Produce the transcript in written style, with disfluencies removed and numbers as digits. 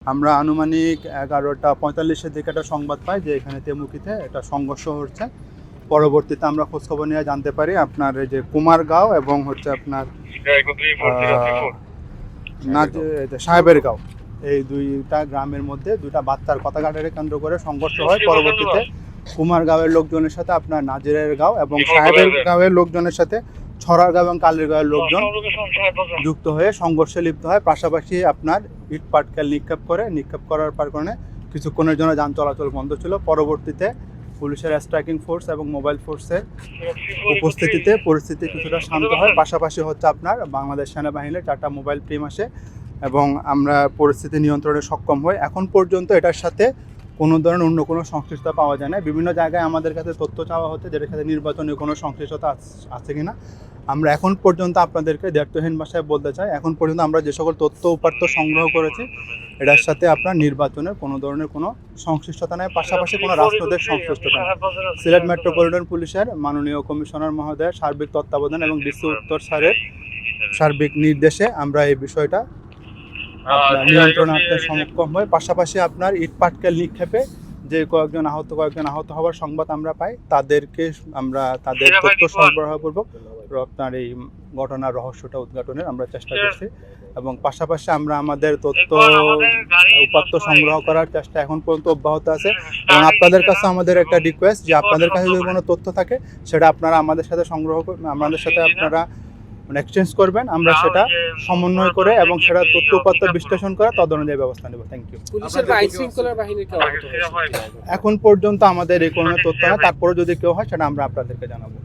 আমরা আনুমানিক 11:45-এর দিকে একটা সংবাদ পাই যে এখানে তেমুকিতে একটা সংঘর্ষ হচ্ছে। পরবর্তীতে আমরা খোঁজখবর নিয়ে জানতে পারি আপনার এই যে কুমারগাঁও এবং হচ্ছে আপনার সাহেবের গাঁও, এই দুইটা গ্রামের মধ্যে দুইটা বাচ্চার কথা কাটারে কেন্দ্র করে সংঘর্ষ হয়। পরবর্তীতে কুমারগাঁওয়ের লোকজনের সাথে আপনার নাজিরের গাঁও এবং সাহেবের গাঁওয়ের লোকজনের সাথে ছড়ার গাঁও এবং কালের গাঁওয়ের লোকজন যুক্ত হয়ে সংঘর্ষে লিপ্ত হয়। পাশাপাশি আপনার ইট পাটকেল নিক্ষেপ করার কারণে কিছুক্ষণের জন্য যান চলাচল বন্ধ ছিল। পরবর্তীতে পুলিশের স্ট্রাইকিং ফোর্স এবং মোবাইল ফোর্সের উপস্থিতিতে পরিস্থিতি কিছুটা শান্ত হয়। পাশাপাশি হচ্ছে আপনার বাংলাদেশ সেনাবাহিনীর 4টা মোবাইল টিম আসে এবং আমরা পরিস্থিতি নিয়ন্ত্রণে সক্ষম হই। এখন পর্যন্ত এটার সাথে কোনো ধরনের অন্য কোনো সংশ্লিষ্টতা পাওয়া যায় না। বিভিন্ন জায়গায় আমাদের কাছে তথ্য চাওয়া হচ্ছে যেটার সাথে নির্বাচনে কোনো সংশ্লিষ্টতা আছে কিনা। আমরা এখন পর্যন্ত আপনাদেরকে দ্ব্যর্থহীন ভাষায় বলতে চাই, এখন পর্যন্ত আমরা যে সকল তথ্য উপাত্ত সংগ্রহ করেছি এটার সাথে আপনার নির্বাচনের কোনো ধরনের কোনো সংশ্লিষ্টতা নেই, পাশাপাশি কোনো রাজনৈতিক সংশ্লিষ্টতা নেই। সিলেট মেট্রোপলিটন পুলিশের মাননীয় কমিশনার মহোদয়ের সার্বিক তত্ত্বাবধান এবং ডিসি উত্তর স্যারের সার্বিক নির্দেশে আমরা এই বিষয়টা নিয়ন্ত্রণে আনতে সক্ষম হয়। পাশাপাশি আপনার ইট পাটকেল নিক্ষেপে যে কয়েকজন আহত হওয়ার সংবাদ আমরা পাই, তাদেরকে আমরা তাদের তথ্য সরবরাহপূর্বক আপনার এই ঘটনার রহস্যটা উদ্ঘাটনের আমরা চেষ্টা করছি এবং পাশাপাশি আমরা আমাদের তথ্য উপাত্ত সংগ্রহ করার চেষ্টা এখন পর্যন্ত অব্যাহত আছে। এবং আপনাদের কাছে আমাদের একটা রিকোয়েস্ট যে আপনাদের কাছে যদি কোনো তথ্য থাকে সেটা আপনারা আমাদের সাথে আমাদের সাথে আপনারা এক্সচেঞ্জ করবেন, আমরা সেটা সমন্বয় করে এবং সেটা তথ্য উপাত্ত বিশ্লেষণ করে তদ অনুযায়ী ব্যবস্থা নেব। Thank you. এখন পর্যন্ত আমাদের এই কোনো তথ্য না, তারপরে যদি কেউ হয় সেটা আমরা আপনাদেরকে জানাবো।